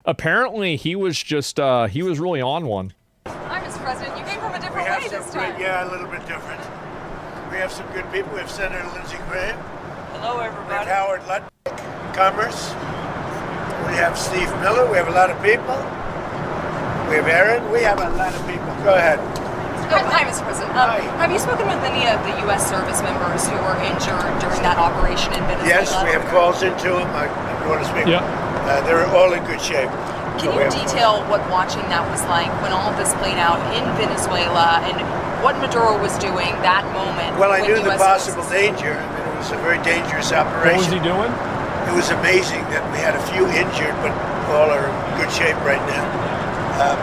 Apparently, he was just, he was really on one. Hi, Mr. President. You came from a different way this time. Yeah, a little bit different. We have some good people. We have Senator Lindsey Graham. Hello, We everybody. have Howard Lutnick, Commerce. We have Steve Miller. We have a lot of people. We have Aaron. We have a lot of people. Go ahead. Hi, Mr. President. Hi. Have you spoken with any of the U.S. service members who were injured during that operation in Venezuela? Yes, we have calls into them. I want to speak. Yeah. They're all in good shape. Can you detail what watching that was like when all of this played out in Venezuela and what Maduro was doing that moment? Well, I when knew the US possible forces- danger. I mean, it was a very dangerous What was he operation. doing? It was amazing that we had a few injured, but all are in good shape right now.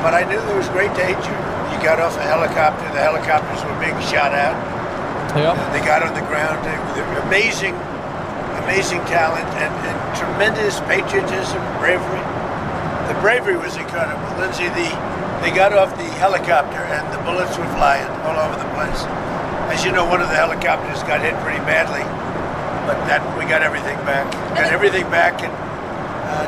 But I knew there was great danger. You got off a helicopter. The helicopters were being shot out. Yep. They got on the ground. They're amazing talent and tremendous patriotism, bravery. The bravery was incredible. Lindsay, they got off the helicopter and the bullets were flying all over the place. As you know, one of the helicopters got hit pretty badly, but we got everything back. And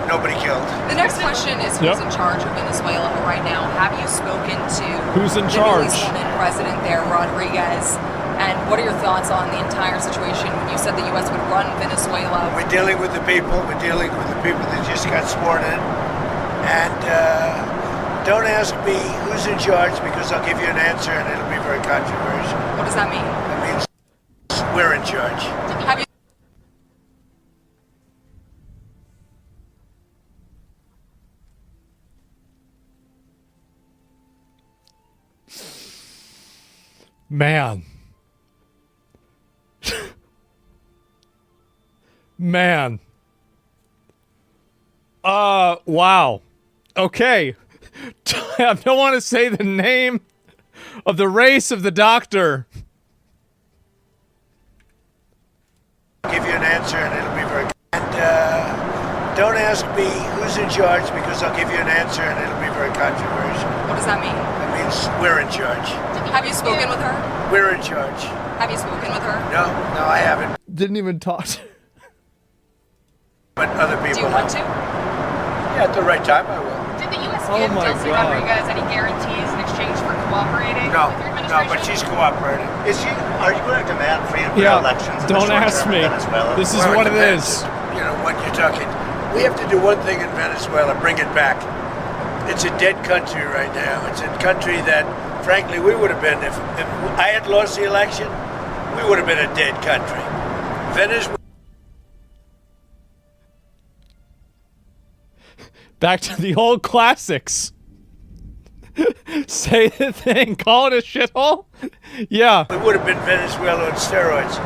nobody killed. The next question is who's in charge of Venezuela right now? Have you spoken to Who's in the charge? newly sworn-in president there, Rodriguez? And what are your thoughts on the entire situation when you said the U.S. would run Venezuela? We're dealing with the people. We're dealing with the people that just got sworn in. And don't ask me who's in charge because I'll give you an answer and it'll be very controversial. What does that mean? It means we're in charge. Have you Man. Man. Wow. Okay. I don't want to say the name of the race of the doctor. I'll give you an answer and it'll be very... And don't ask me who's in charge because I'll give you an answer and it'll be very controversial. What does that mean? It means we're in charge. Have you spoken with her? We're in charge. Have you spoken with her? No, I haven't. Didn't even talk. But other people Do you want to? Yeah, at the right time I will. Did the U.S. Oh give my Delcy God. Rodriguez any guarantees in exchange for cooperating No, with your no, administration? but she's cooperating. Are you going to demand free and fair Yeah, elections in the don't short ask term me. in Venezuela? This is Well, what it depends, is. You know what you're talking. We have to do one thing in Venezuela, bring it back. It's a dead country right now. It's a country that, frankly, we would have been, if I had lost the election, we would have been a dead country. Venezuela. Back to the old classics. Say the thing, call it a shithole? Yeah. It would have been Venezuela on steroids.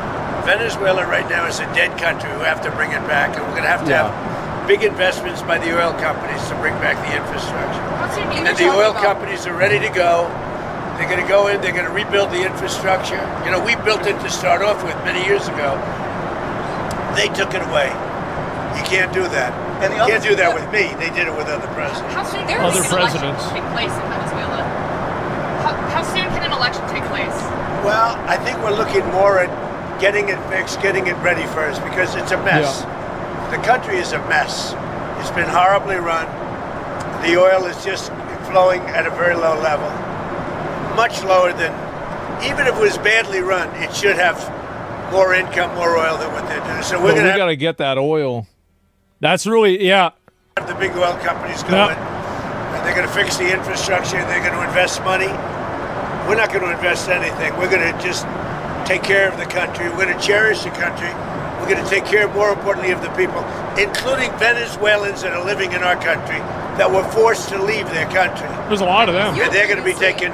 Venezuela right now is a dead country. We have to bring it back, and we're going to have big investments by the oil companies to bring back the infrastructure. And the oil companies are ready to go. They're going to go in, they're going to rebuild the infrastructure. You know, we built it to start off with many years ago. They took it away. You can't do that. And you can't do that with me. They did it with other presidents. How soon There can was Other an election presidents. take place in Venezuela? How soon can an election take place? Well, I think we're looking more at getting it fixed, getting it ready first, because it's a mess. The country is a mess. It's been horribly run. The oil is just flowing at a very low level. Much lower than, even if it was badly run, it should have more income, more oil than what they're doing. So we're But we going to gotta get that oil. That's really, yeah. have the big oil companies going. And they're going to fix the infrastructure. They're going to invest money. We're not going to invest anything. We're going to just take care of the country. We're going to cherish the country. We're going to take care, more importantly, of the people, including Venezuelans that are living in our country that were forced to leave their country. There's a lot of them. And they're going to be taken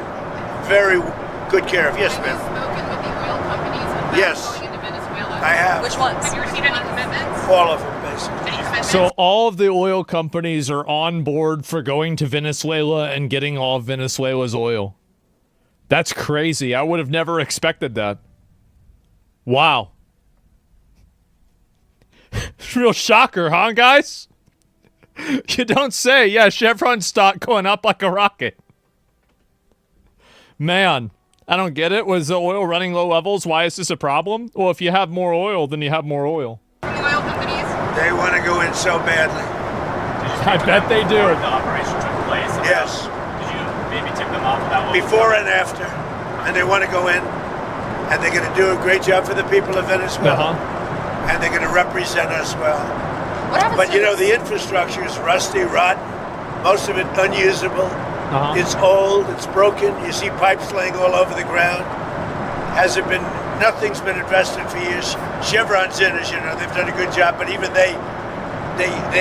very good care of. Yes, Have you ma'am. spoken with the oil companies about Yes. going into Venezuela? I have. Which ones? Have you received any commitments? All of them, basically. Any commitments? So all of the oil companies are on board for going to Venezuela and getting all of Venezuela's oil. That's crazy. I would have never expected that. Wow. Real shocker, huh, guys? You don't say. Yeah, Chevron stock going up like a rocket. Man, I don't get it. Was the oil running low levels? Why is this a problem? Well, if you have more oil, then you have more oil. From the oil companies? They want to go in so badly. I bet they do. The operation took place. Yes. Did you maybe tip them off about what Before and after. And they want to go in, and they're going to do a great job for the people of Venezuela. And they're going to represent us well. What happens But to you know, this? the infrastructure is rusty, rotten, most of it unusable. It's old, it's broken. You see pipes laying all over the ground. Nothing's been invested for years. Chevron's in, as you know, they've done a good job, but even they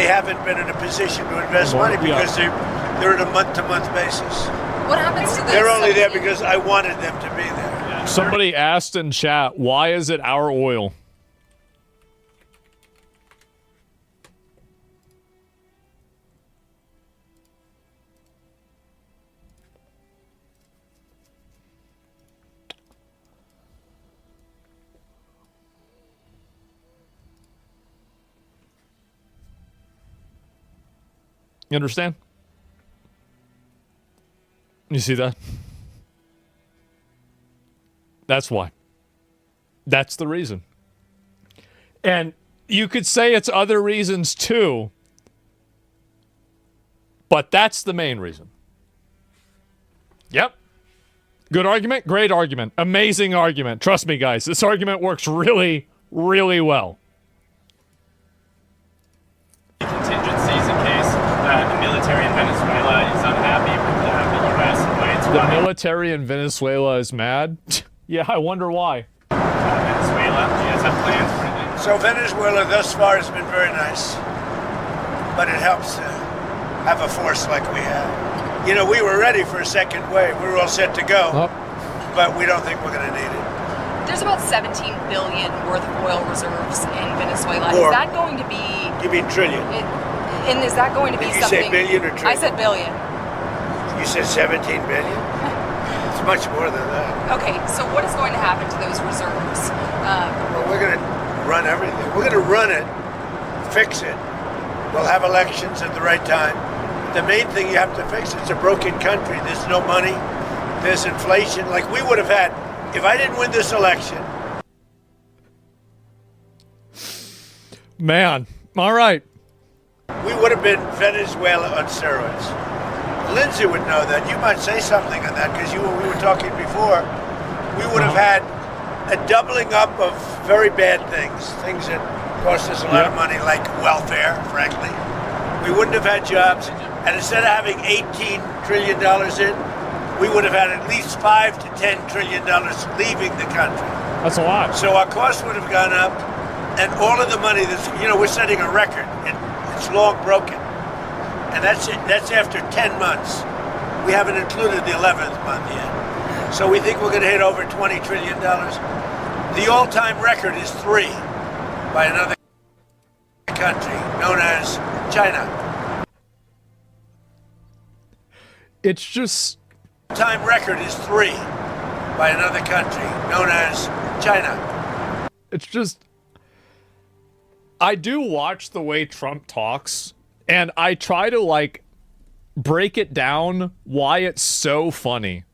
haven't been in a position to invest money because they're at a month-to-month basis. What happens to this? They're only there because I wanted them to be there. Somebody asked in chat, why is it our oil? You understand? You see that? That's why. That's the reason. And you could say it's other reasons too, but that's the main reason. Yep. Good argument, great argument, amazing argument. Trust me, guys, this argument works really, really well. contingencies in case the military in Venezuela is unhappy with the U.S. and the way it's running? The military in Venezuela is mad? Yeah, I wonder why. Venezuela, do you guys have plans for it? So Venezuela thus far has been very nice, but it helps to have a force like we have. You know, we were ready for a second wave. We were all set to go, but we don't think we're going to need it. There's about 17 billion worth of oil reserves in Venezuela. More. Is that going to be? You mean trillion? And is that going to be Did you something? say billion or trillion? I said billion. You said 17 billion? It's much more than that. Okay, so what is going to happen to those reserves? Well, we're going to run everything. We're going to run it, fix it. We'll have elections at the right time. The main thing you have to fix, it's a broken country. There's no money. There's inflation. Like we would have had, if I didn't win this election. Man, all right. We would have been Venezuela on steroids. Lindsay would know that. You might say something on that because we were talking before. We would have had a doubling up of very bad things that cost us a lot of money, like welfare, frankly. We wouldn't have had jobs. And instead of having $18 trillion in, we would have had at least $5 to $10 trillion leaving the country. That's a lot. So our costs would have gone up, and all of the money we're setting a record. It's long broken. And that's it. That's after 10 months. We haven't included the 11th month yet. So we think we're going to hit over $20 trillion. The all-time record is 3 by another country known as China. It's just... Time record is 3 by another country known as China. It's just... I do watch the way Trump talks, and I try to, like, break it down why it's so funny.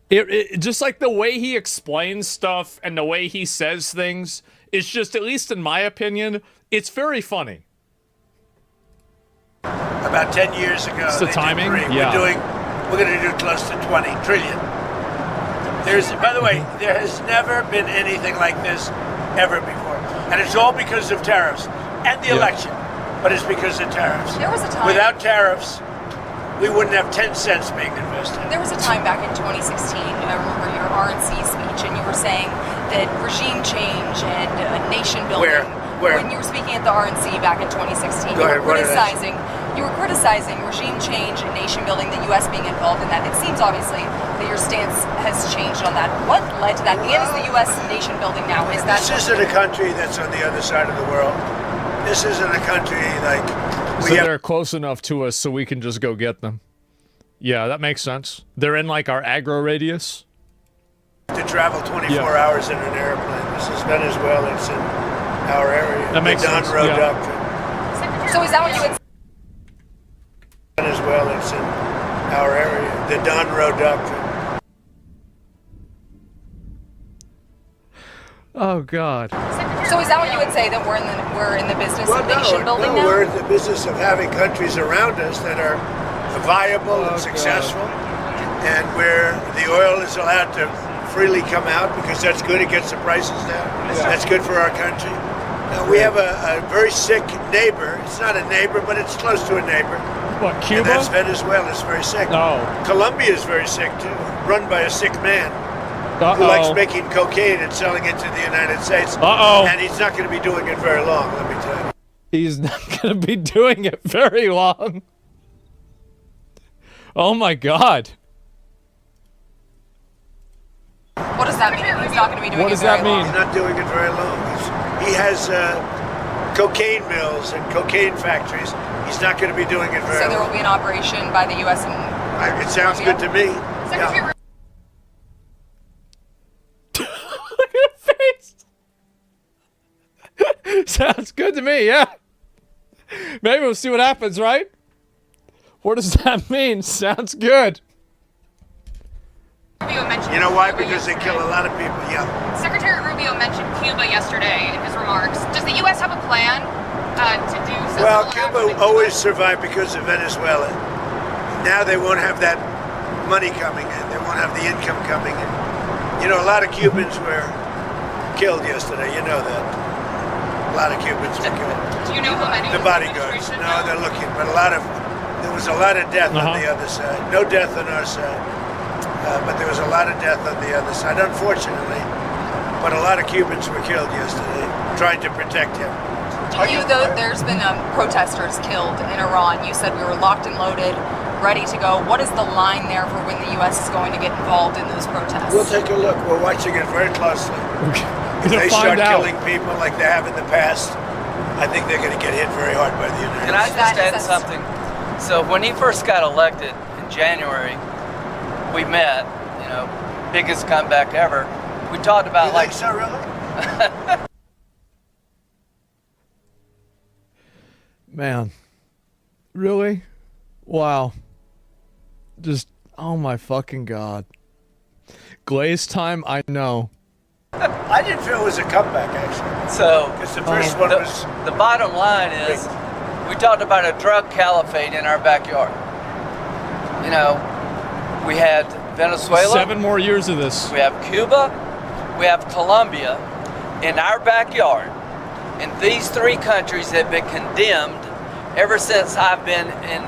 It just, like, the way he explains stuff and the way he says things, it's just, at least in my opinion, it's very funny. About 10 years ago, It's the they timing? did 3. Yeah. We're going to do close to 20 trillion. By the way, there has never been anything like this ever before. And it's all because of tariffs and the election, but it's because of tariffs. There was a time. Without tariffs, we wouldn't have 10 cents being invested. There was a time back in 2016, I remember your RNC speech, and you were saying that regime change and nation building. Where? When you were speaking at the RNC back in 2016, Go ahead, you were criticizing regime change and nation building, the U.S. being involved in that. It seems obviously that your stance has changed on that. What led to that? And is the U.S. nation building now? Is that? This isn't a country that's on the other side of the world. This isn't a country like So they're close enough to us so we can just go get them. Yeah, that makes sense. They're in, like, our agro radius. to travel 24 hours in an airplane. This is Venezuela. It's in our area. That makes sense. The Don Road Yeah. Doctrine. So is that what you would? Venezuela. It's in our area. The Don Road Doctrine. Oh, God. So is that what you would say, that we're in the business of nation building no, now? we're in the business of having countries around us that are viable and successful, and where the oil is allowed to freely come out because that's good. It gets the prices down. That's good for our country. Now, we have a very sick neighbor. It's not a neighbor, but it's close to a neighbor. What, Cuba? And that's Venezuela. It's very sick. Oh. Colombia is very sick too, run by a sick man who likes making cocaine and selling it to the United States. And he's not going to be doing it very long, let me tell you. He's not going to be doing it very long. Oh my God. What does that mean? He's not going to be doing What it does that very long. mean? He's not doing it very long. He has cocaine mills and cocaine factories. He's not going to be doing it very So there long. will be an operation by the U.S. and It sounds good to me. Secretary Yeah. Look at her face. Sounds good to me, yeah. Maybe we'll see what happens, right? What does that mean? Sounds good. Rubio mentioned You know why? Cuba Because they yesterday. kill a lot of people, yeah. Secretary Rubio mentioned Cuba yesterday in his remarks. Does the U.S. have a plan to do something? Well, Cuba always survived because of Venezuela. Now they won't have that money coming in. They won't have the income coming in. You know, a lot of Cubans were killed yesterday. You know that. A lot of Cubans were killed. Do you know how many? The bodyguards. No, they're looking, but there was a lot of death on the other side. No death on our side, but there was a lot of death on the other side, unfortunately. But a lot of Cubans were killed yesterday, trying to protect him. There's been protesters killed in Iran. You said we were locked and loaded, ready to go. What is the line there for when the U.S. is going to get involved in those protests? We'll take a look. We're watching it very closely. If Gonna they find start out. killing people like they have in the past, I think they're going to get hit very hard by the United Can I States. just That- add that's- something? So when he first got elected in January, we met, biggest comeback ever. We talked about You think so, really? Man. Really? Wow. Just, oh my fucking God. Glaze time, I know. I didn't feel it was a comeback, actually. So Because the first one was... the bottom line is, we talked about a drug caliphate in our backyard. We had Venezuela. 7 more years of this. We have Cuba, we have Colombia in our backyard, and these 3 countries have been condemned ever since I've been in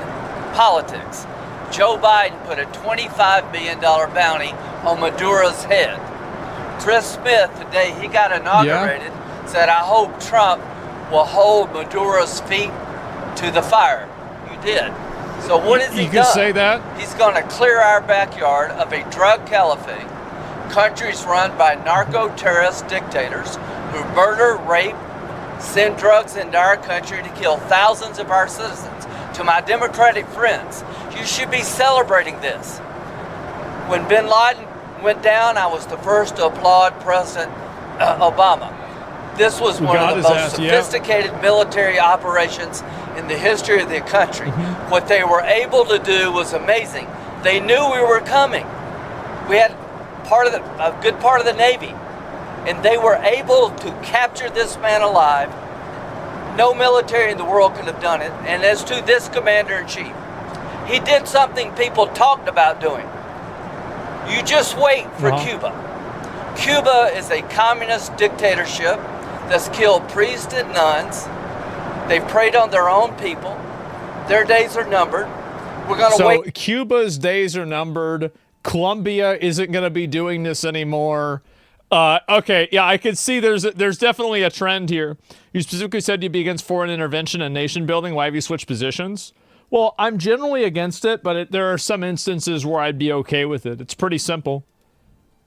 politics. Joe Biden put a $25 billion bounty on Maduro's head. Chris Smith, the day he got inaugurated, said, I hope Trump will hold Maduro's feet to the fire. You did. So what has he You done? can say that? He's going to clear our backyard of a drug caliphate. Countries run by narco-terrorist dictators who murder, rape, send drugs into our country to kill thousands of our citizens. To my Democratic friends, you should be celebrating this. When bin Laden went down, I was the first to applaud President Obama. This was one got of the his most ass, yeah. sophisticated military operations in the history of the country. What they were able to do was amazing. They knew we were coming. We had a good part of the Navy, and they were able to capture this man alive. No military in the world could have done it. And as to this commander-in-chief, he did something people talked about doing. You just wait for Cuba. Cuba is a communist dictatorship that's killed priests and nuns. They've preyed on their own people. Their days are numbered. We're going to wait. So Cuba's days are numbered. Colombia isn't going to be doing this anymore. Okay, yeah, I could see there's definitely a trend here. You specifically said you'd be against foreign intervention and nation building. Why have you switched positions? Well, I'm generally against it, but there are some instances where I'd be okay with it. It's pretty simple.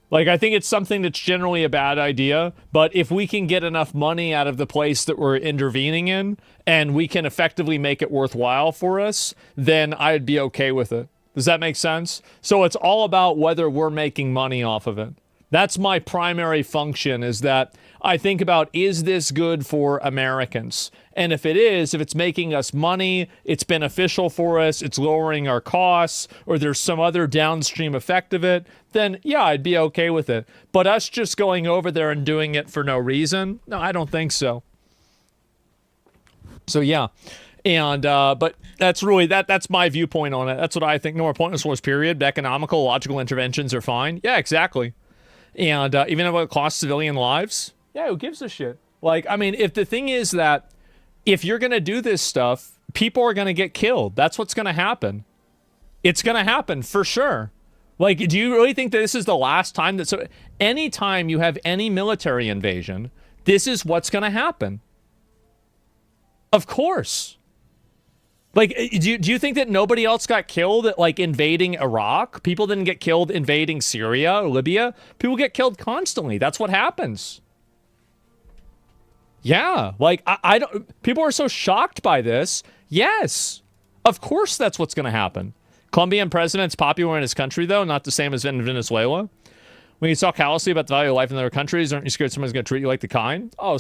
Like, I think it's something that's generally a bad idea, but if we can get enough money out of the place that we're intervening in, and we can effectively make it worthwhile for us, then I'd be okay with it. Does that make sense? So it's all about whether we're making money off of it. That's my primary function, is that I think about, is this good for Americans? And if it is, if it's making us money, it's beneficial for us, it's lowering our costs, or there's some other downstream effect of it, then yeah, I'd be okay with it. But us just going over there and doing it for no reason, no, I don't think so. So yeah. And, but that's really, that's my viewpoint on it. That's what I think. No more pointless wars, period. Economical, logical interventions are fine. Yeah, exactly. And even if it costs civilian lives, yeah, who gives a shit? Like, I mean, if the thing is that if you're going to do this stuff, people are going to get killed. That's what's going to happen. It's going to happen for sure. Like, do you really think that this is the last time that, so anytime you have any military invasion, this is what's going to happen? Of course. Like, do you think that nobody else got killed at, like, invading Iraq? People didn't get killed invading Syria or Libya. People get killed constantly. That's what happens. Yeah, like, I don't... People are so shocked by this. Yes, of course that's what's going to happen. Colombian president's popular in his country, though, not the same as in Venezuela. When you talk callously about the value of life in other countries, aren't you scared someone's going to treat you like the kind? Oh,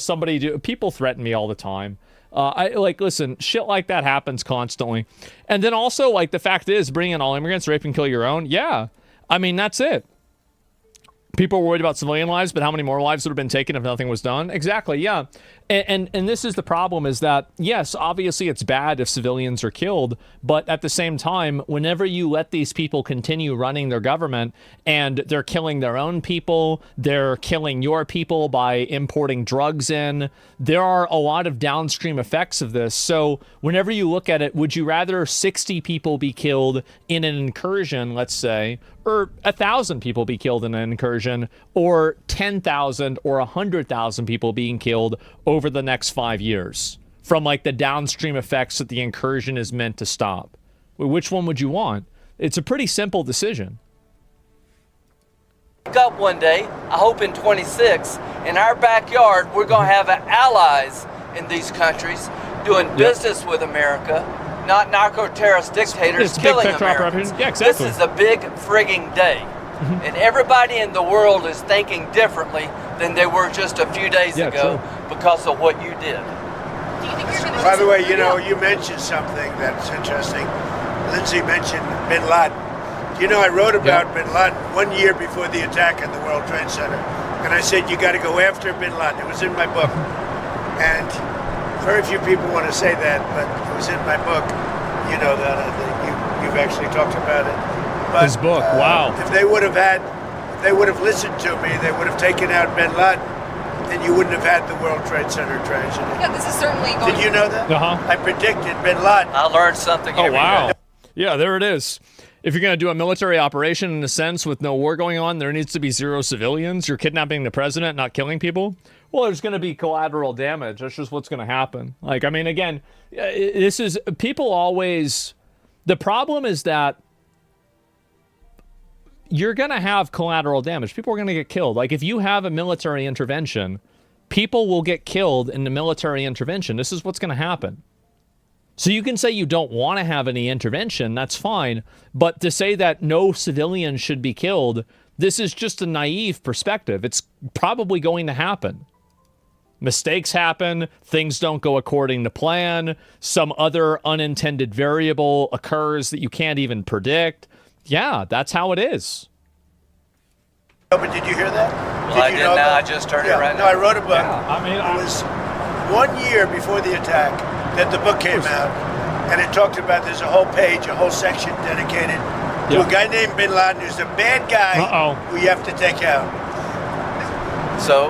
people threaten me all the time. Listen, shit like that happens constantly. And then also, like, the fact is, bring in all immigrants, rape and kill your own. Yeah. I mean, that's it. People were worried about civilian lives, but how many more lives would have been taken if nothing was done? Exactly, yeah. And this is the problem, is that, yes, obviously it's bad if civilians are killed, but at the same time, whenever you let these people continue running their government and they're killing their own people, they're killing your people by importing drugs in, there are a lot of downstream effects of this. So whenever you look at it, would you rather 60 people be killed in an incursion, let's say, or 1,000 people be killed in an incursion, or 10,000 or 100,000 people being killed over the next 5 years from, like, the downstream effects that the incursion is meant to stop? Which one would you want? It's a pretty simple decision. Wake up one day, I hope in 26, in our backyard, we're going to have allies in these countries doing business with America, not narco-terrorist dictators it's killing Americans. Yeah, exactly. This is a big frigging day. And everybody in the world is thinking differently than they were just a few days ago because of what you did. Do you think you're going to... By the way, you know, you mentioned something that's interesting. Lindsay mentioned Bin Laden. You know, I wrote about Bin Laden 1 year before the attack on the World Trade Center. And I said, you got to go after Bin Laden. It was in my book. And very few people want to say that, but it was in my book. You know that. I think you've actually talked about it. But, his book, wow. If they would have listened to me, they would have taken out Bin Laden, and you wouldn't have had the World Trade Center tragedy. Yeah, this is certainly going... Did you know that? I predicted Bin Laden. I learned something every day. Yeah, there it is. If you're going to do a military operation, in a sense, with no war going on, there needs to be 0 civilians. You're kidnapping the president, not killing people. Well, there's going to be collateral damage. That's just what's going to happen. Like, I mean, again, this is... People always... The problem is that you're going to have collateral damage. People are going to get killed. Like, if you have a military intervention, people will get killed in the military intervention. This is what's going to happen. So you can say you don't want to have any intervention, that's fine. But to say that no civilians should be killed, this is just a naive perspective. It's probably going to happen. Mistakes happen, things don't go according to plan, some other unintended variable occurs that you can't even predict. Yeah, that's how it is. No, but did you hear that? Well, I didn't. I just heard it right now. No, I wrote a book. Yeah, I mean, it was 1 year before the attack that the book came out, and it talked about, there's a whole page, a whole section dedicated to a guy named Bin Laden, who's a bad guy who you have to take out. So,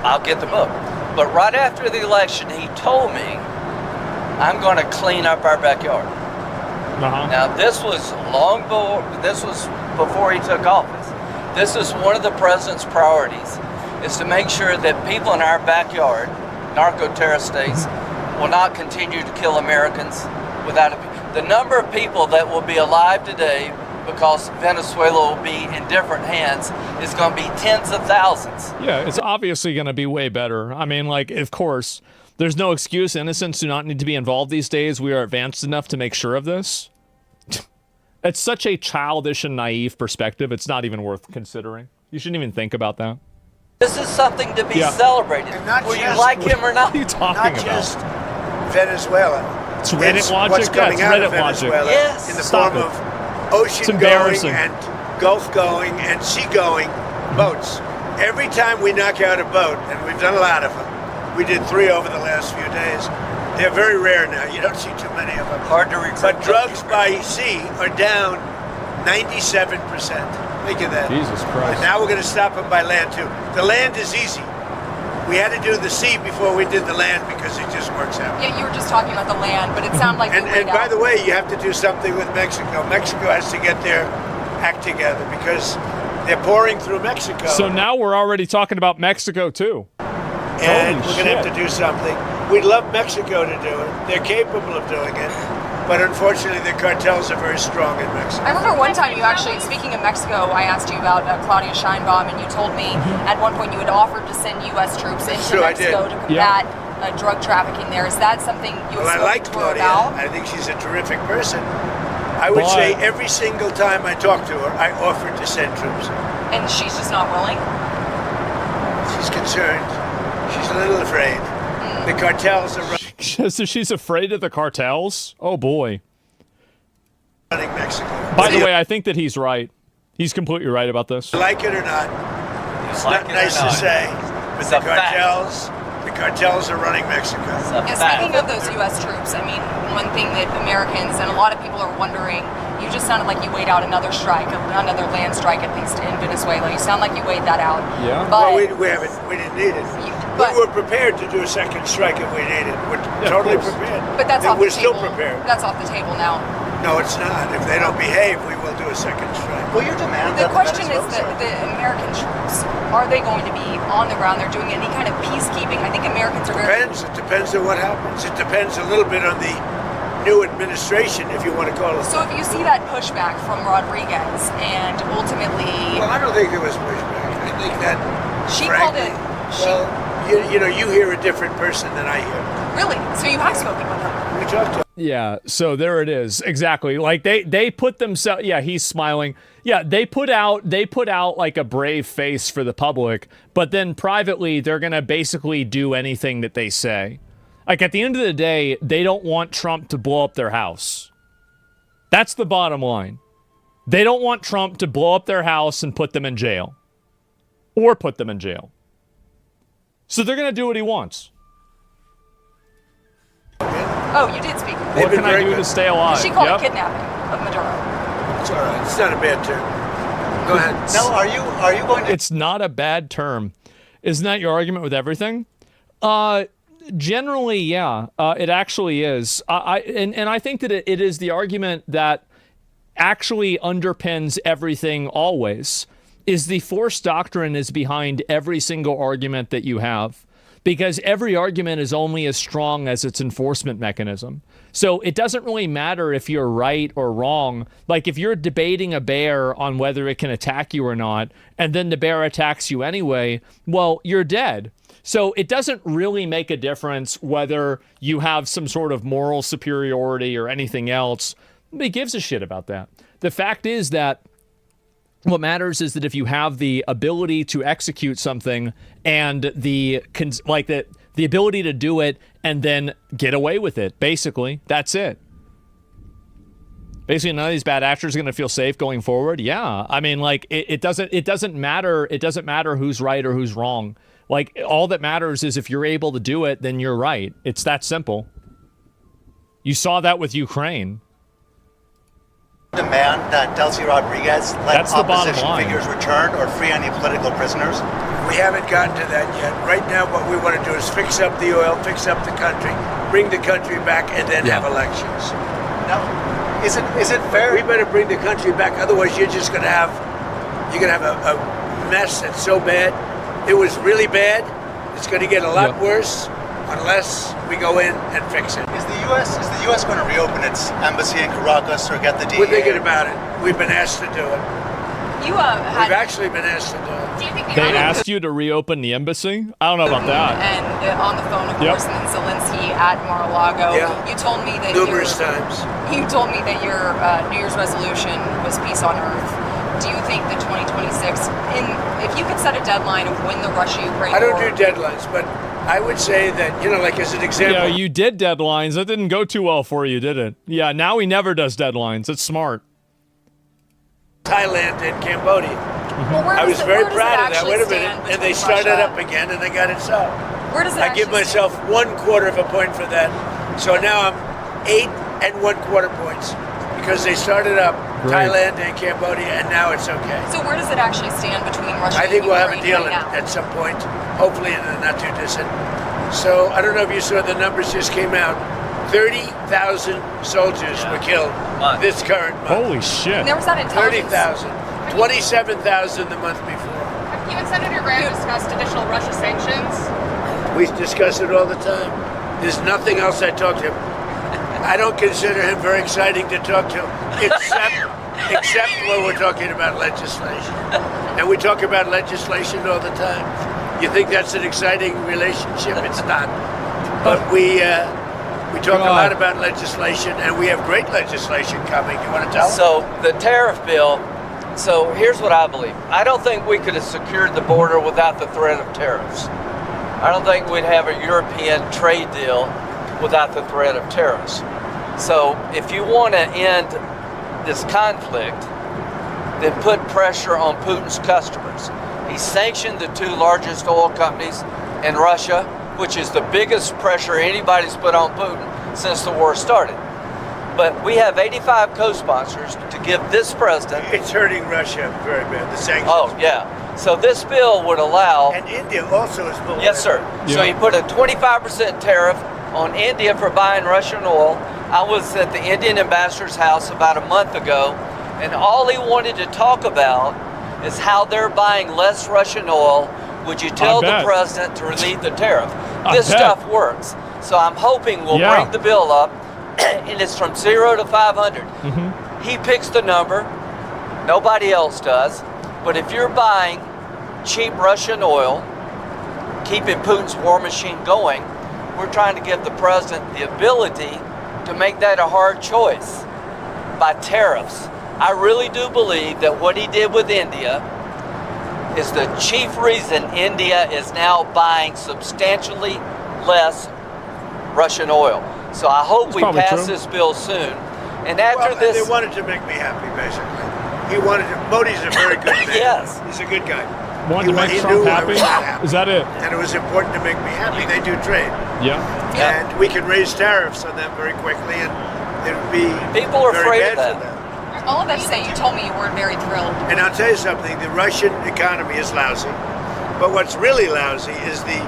I'll get the book. But right after the election, he told me, I'm going to clean up our backyard. Now, this was before he took office. This is one of the president's priorities, is to make sure that people in our backyard, narco-terrorist states, will not continue to kill Americans without the number of people that will be alive today because Venezuela will be in different hands is going to be tens of thousands. Yeah, it's obviously going to be way better. I mean, like, of course, there's no excuse. Innocents do not need to be involved these days. We are advanced enough to make sure of this. It's such a childish and naive perspective. It's not even worth considering. You shouldn't even think about that. This is something to be Yeah. celebrated, And not whether you just- like him or not. What are you talking Not about? just Venezuela. It's Reddit logic. What's Yeah, coming it's out of Reddit logic. Venezuela Yes. in the Stop form it. of ocean It's going embarrassing. and Gulf going and sea going boats. Every time we knock out a boat, and we've done a lot of them, we did 3 over the last few days. They're very rare now. You don't see too many of them. Hard to recruit. But drugs by sea are down 97%. Think of that. Jesus Christ. And now we're going to stop them by land too. The land is easy. We had to do the sea before we did the land because it just works out. Yeah, you were just talking about the land, but it sounded like And, you and laid by out. the way, you have to do something with Mexico. Mexico has to get their act together because they're pouring through Mexico. So now we're already talking about Mexico too. and Holy we're going to have shit. to do something. We'd love Mexico to do it. They're capable of doing it. But unfortunately, the cartels are very strong in Mexico. I remember one time you actually, speaking of Mexico, I asked you about Claudia Sheinbaum, and you told me at one point you had offered to send U.S. troops into true, I did. Mexico to combat drug trafficking there. Is that something you Well, I have like spoken to her Claudia. about? I think she's a terrific person. I would But- say every single time I talk to her, I offered to send troops. And she's just not willing? She's concerned. She's a little afraid. The cartels are So she's afraid of the cartels? Oh boy. running Mexico. By the way, I think that he's right. He's completely right about this. Like it or not, it's Like not it or nice to not. say, but It's the a fact. cartels are running Mexico. And speaking of those U.S. troops, I mean, one thing that Americans and a lot of people are wondering, you just sounded like you weighed out another strike, another land strike at least in Venezuela. You sound like you weighed that out. Yeah. But Well, we didn't need it. but- we were prepared to do a second strike if we needed it. We're of totally course. prepared. But that's And off we're the still table. prepared. That's off the table now. No, it's not. If they don't behave, we will do a second strike. Well, your demand The that question is Venezuela- the American troops. Are they going to be on the ground? They're doing any kind of peacekeeping. I think Americans are very. Depends. It depends on what happens. It depends a little bit on the new administration, if you want to call it. So if you see that pushback from Rodriguez and ultimately, Well, I don't think there was pushback. I think that she called frankly, it. Well, you know, you hear a different person than I hear. Really? So you have spoken with her? We talked to Yeah, so there it is. Exactly. Like they put themselves, yeah, he's smiling. Yeah, they put out like a brave face for the public, but then privately they're going to basically do anything that they say. Like at the end of the day, they don't want Trump to blow up their house. That's the bottom line. They don't want Trump to blow up their house and put them in jail. Or put them in jail. So they're going to do what he wants. Oh, you did speak with her. They've What been can I very do good. to stay alive? She called Yep. it kidnapping of Maduro. It's all right. It's not a bad term. Go ahead. Now, are you going to? It's not a bad term. Isn't that your argument with everything? Generally, yeah. It actually is. And I think that it is the argument that actually underpins everything always, is the force doctrine is behind every single argument that you have. Because every argument is only as strong as its enforcement mechanism. So it doesn't really matter if you're right or wrong. Like if you're debating a bear on whether it can attack you or not, and then the bear attacks you anyway, well, you're dead. So it doesn't really make a difference whether you have some sort of moral superiority or anything else. Nobody gives a shit about that. The fact is that what matters is that if you have the ability to execute something and the ability to do it and then get away with it, basically, that's it. Basically, none of these bad actors are going to feel safe going forward. Yeah, I mean, like it doesn't matter. It doesn't matter who's right or who's wrong. Like all that matters is if you're able to do it, then you're right. It's that simple. You saw that with Ukraine. Demand that Delcy Rodriguez let That's the bottom opposition line. figures return or free any political prisoners? We haven't gotten to that yet. Right now, what we want to do is fix up the oil, fix up the country, bring the country back, and then have elections. No. Is it fair? We better bring the country back. Otherwise, you're gonna have a mess that's so bad. It was really bad. It's going to get a lot worse unless we go in and fix it. Is the U.S. going to reopen its embassy in Caracas or get the DEA? We're thinking about it. We've been asked to do it. You We've had actually been asked to do it. Do you think the They Iranian asked you to reopen the embassy? I don't know about that. and on the phone, of Yep. course, and then Zelensky at Mar-a-Lago. Yeah. You told me that Numerous times. You told me that your New Year's resolution was peace on earth. do you think that 2026, if you could set a deadline of when the Russia-Ukraine I don't war... do deadlines, but I would say that, like as an example. Yeah, you did deadlines. That didn't go too well for you, did it? Yeah, now he never does deadlines. It's smart. Thailand and Cambodia. Well, I was very proud of that. Wait a minute. And they started up again and they got it solved. Where does it I give myself 1/4 of a point for that. So now I'm 8 1/4 points because they started up Thailand and Cambodia and now it's okay. So where does it actually stand between Russia I think and we'll have a Ukraine deal right now? at some point, hopefully in the not too distant. So I don't know if you saw the numbers just came out. 30,000 soldiers were killed this current month. Holy shit. And there was that intelligence. 30,000. 27,000 the month before. Have you and Senator Graham discussed additional Russia sanctions? We discuss it all the time. There's nothing else I talk to him. I don't consider him very exciting to talk to, except when we're talking about legislation. And we talk about legislation all the time. You think that's an exciting relationship? It's not. But we talk a lot about legislation, and we have great legislation coming. You want to tell? So the tariff bill. So here's what I believe. I don't think we could have secured the border without the threat of tariffs. I don't think we'd have a European trade deal without the threat of tariffs. So if you want to end this conflict, then put pressure on Putin's customers. He sanctioned the 2 largest oil companies in Russia, which is the biggest pressure anybody's put on Putin since the war started. But we have 85 co-sponsors to give this president... It's hurting Russia very bad, the sanctions. Oh, yeah. So this bill would allow... And India also is pulling Yes, sir. Yeah. So he put a 25% tariff on India for buying Russian oil. I was at the Indian ambassador's house about a month ago, and all he wanted to talk about is how they're buying less Russian oil. Would you tell the president to relieve the tariff? This stuff works. So I'm hoping we'll bring the bill up, and it's from 0 to 500. He picks the number. Nobody else does. But if you're buying cheap Russian oil, keeping Putin's war machine going, we're trying to give the president the ability to make that a hard choice by tariffs. I really do believe that what he did with India is the chief reason India is now buying substantially less Russian oil. So I hope we pass this bill soon. And after this... They wanted to make me happy, basically. He wanted to... Modi's a very good man. Yes. He's a good guy. Wanted to make Trump happy? Is that it? And it was important to make me happy. They do trade. Yeah. And we can raise tariffs on them very quickly, and it would be People are very afraid bad of for that. them. All of that to say, you told me you weren't very thrilled. And I'll tell you something, the Russian economy is lousy. But what's really lousy is the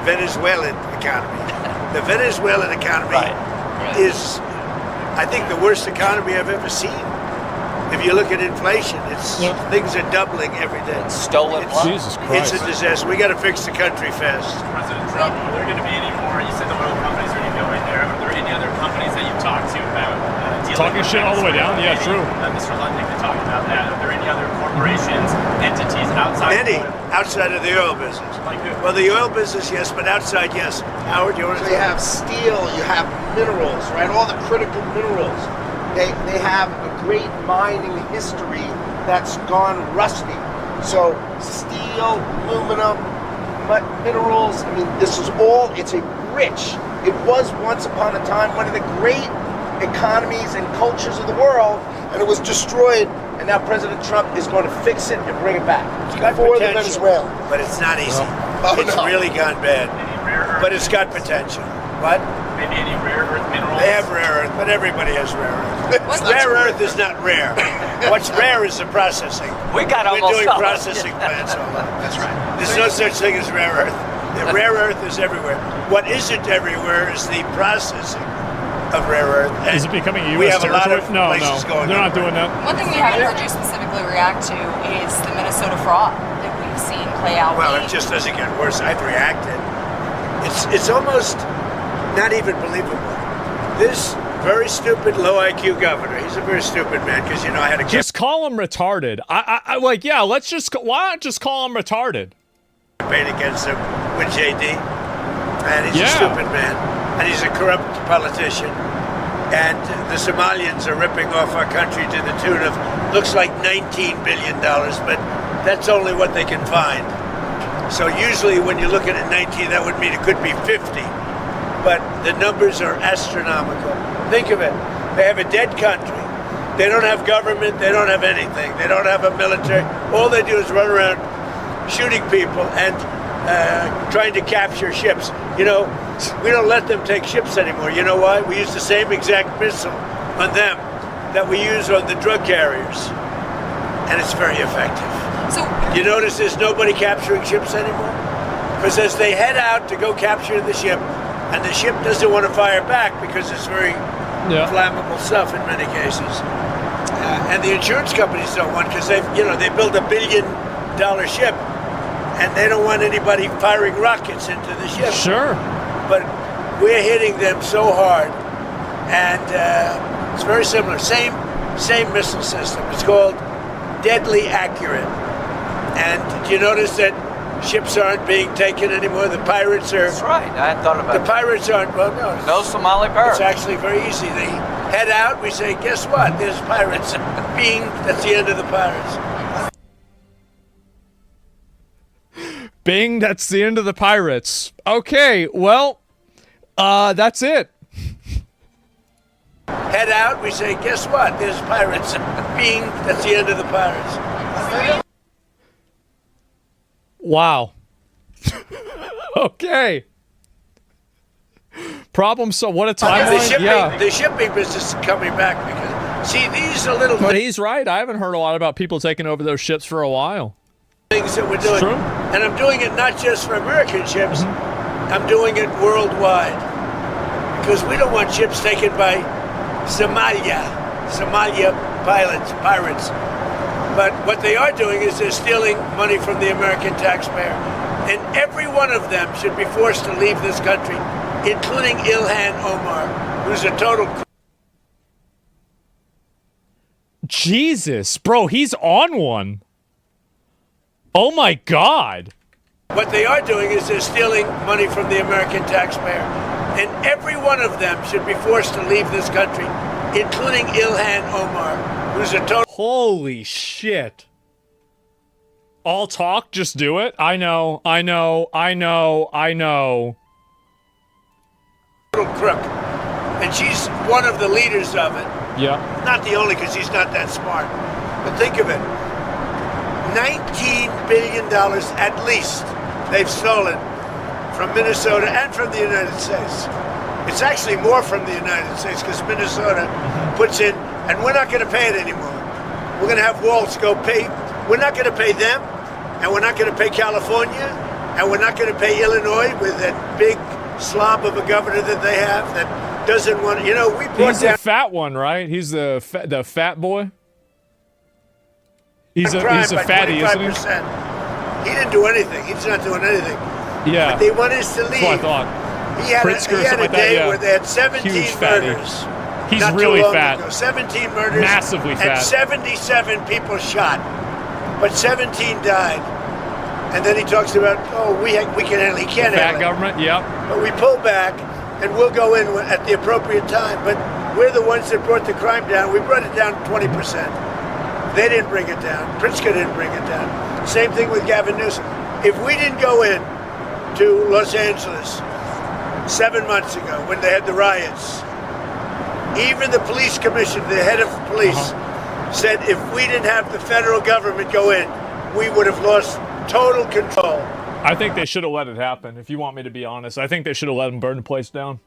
Venezuelan economy. The Venezuelan economy is, I think, the worst economy I've ever seen. If you look at inflation, things are doubling every day. Stolen money. Jesus Christ. It's a disaster. We got to fix the country fast. President Trump, are there going to be any more? You said the oil companies are going to go in there. Are there any other companies that you've talked to about dealing talking shit all the way down? Yeah, true. Mr. Lundin could talk about that. Are there any other corporations, entities outside? Many of oil? outside of the oil business. Like who? Well, the oil business, yes, but outside, yes. Howard, you want to So you have steel, you have minerals, right? All the critical minerals. They have a great mining history that's gone rusty. So steel, aluminum, minerals, I mean, this is all, it's a rich, it was once upon a time one of the great economies and cultures of the world, and it was destroyed, and now President Trump is going to fix it and bring it back for the Venezuela. But it's not easy. It's really gone bad. Any rare earth? But it's got potential. What? Maybe any rare earth minerals? They have rare earth, but everybody has rare earth. Rare earth is not rare. What's rare is the processing. We got We're almost doing all of it. processing plants all over. That's right. There's no such thing as rare earth. The rare earth is everywhere. What isn't everywhere is the processing of rare earth. And Is it becoming a we U.S. have a lot territory? of No, places going they're on not doing that. One thing we haven't heard you specifically react to is the Minnesota fraud that we've seen play out. Well, it just doesn't get worse. I've reacted. It's almost not even believable. This very stupid, low IQ governor, he's a very stupid man because, I had a Just call him retarded. I like, yeah, let's just, why not just call him retarded? campaign against him with JD. And he's a stupid man. And he's a corrupt politician. And the Somalians are ripping off our country to the tune of, looks like $19 billion, but that's only what they can find. So usually when you're looking at 19, that would mean it could be 50. But the numbers are astronomical. Think of it. They have a dead country. They don't have government. They don't have anything. They don't have a military. All they do is run around shooting people and trying to capture ships. You know, we don't let them take ships anymore. You know why? We use the same exact missile on them that we use on the drug carriers. And it's very effective. So You notice there's nobody capturing ships anymore? Because as they head out to go capture the ship, and the ship doesn't want to fire back because it's very flammable stuff in many cases. And the insurance companies don't want, because they build $1 billion ship, and they don't want anybody firing rockets into the ship. Sure. But we're hitting them so hard, and it's very similar. Same missile system. It's called deadly accurate. And do you notice that ships aren't being taken anymore? The pirates are. That's right. I hadn't thought about The pirates aren't. Well, no. No Somali pirates. It's actually very easy. They head out. We say, guess what? There's pirates. That's the end of the pirates. Bing, that's the end of the pirates. Okay, well, that's it. Head out. We say, guess what? There's pirates. That's the end of the pirates. Wow. Okay. Problem solved. What a timeline. The shipping business is coming back because, see, these are little But he's right. I haven't heard a lot about people taking over those ships for a while. things that we're doing. True. And I'm doing it not just for American ships. I'm doing it worldwide. Because we don't want ships taken by Somalia pirates. But what they are doing is they're stealing money from the American taxpayer. And every one of them should be forced to leave this country, including Ilhan Omar, who's a total... Jesus, bro, he's on one. Oh my God. What they are doing is they're stealing money from the American taxpayer. And every one of them should be forced to leave this country, including Ilhan Omar, who's a total... Holy shit. All talk, just do it? I know. total crook. And she's one of the leaders of it. Yeah. Not the only, because he's not that smart. But think of it. $19 billion at least they've stolen from Minnesota and from the United States. It's actually more from the United States because Minnesota puts in, and we're not going to pay it anymore. We're going to have Waltz go pay. We're not going to pay them, and we're not going to pay California, and we're not going to pay Illinois with that big slob of a governor that they have that doesn't want, we brought He's down... the fat one, right? He's the fat boy? He's a fatty, isn't he? He didn't do anything. He's not doing anything. Yeah. But they want us to leave. That's what I thought. He had Pritzker, something a like that, day yeah. where they had 17 Huge fatty. murders. He's not really too long fat. Ago. 17 murders. Massively fat. And 77 people shot. But 17 died. And then he talks about, we can handle it. He can't Fat handle it. government, yep. But we pull back, and we'll go in at the appropriate time. But we're the ones that brought the crime down. We brought it down 20%. They didn't bring it down. Pritzker didn't bring it down. Same thing with Gavin Newsom. If we didn't go in to Los Angeles 7 months ago when they had the riots, even the police commissioner, the head of police, said if we didn't have the federal government go in, we would have lost total control. I think they should have let it happen, if you want me to be honest. I think they should have let them burn the place down.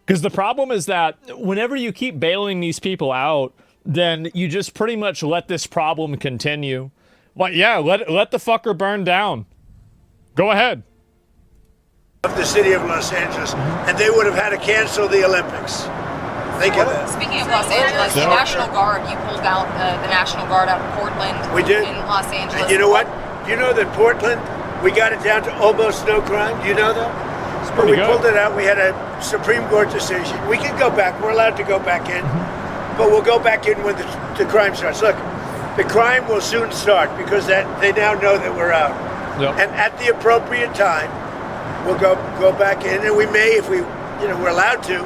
Because the problem is that whenever you keep bailing these people out, then you just pretty much let this problem continue. But yeah, let the fucker burn down. Go ahead. Of the city of Los Angeles, and they would have had to cancel the Olympics. Think of that. Speaking of Los Angeles, the National Guard, you pulled out the National Guard out of Portland. We did. In Los Angeles. And you know what? Do you know that Portland, we got it down to almost no crime? Do you know that? When we pulled it out, we had a Supreme Court decision. We can go back. We're allowed to go back in. But we'll go back in when the crime starts. Look, the crime will soon start because they now know that we're out. Yep. And at the appropriate time, we'll go back in, and we may, if we're allowed to,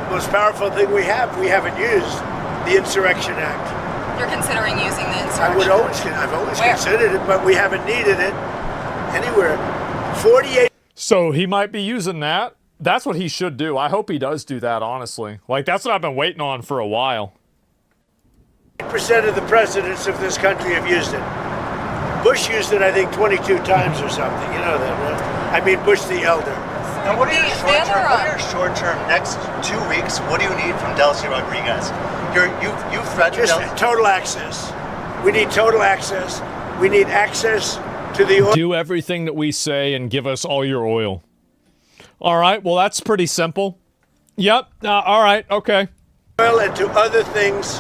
most powerful thing we have. We haven't used the Insurrection Act. You're considering using the insurrection? I've always considered it, but we haven't needed it anywhere. 48. So he might be using that. That's what he should do. I hope he does do that, honestly. Like, that's what I've been waiting on for a while. Percent of the presidents of this country have used it. Bush used it, I think, 22 times or something. You know that, right? I mean, Bush the elder. And what are your short-term, next 2 weeks, what do you need from Delcy Rodriguez? You've threatened just total access. We need total access. We need access to the oil. Do everything that we say and give us all your oil. All right, well, that's pretty simple. Yep, all right, okay. Oil and to other things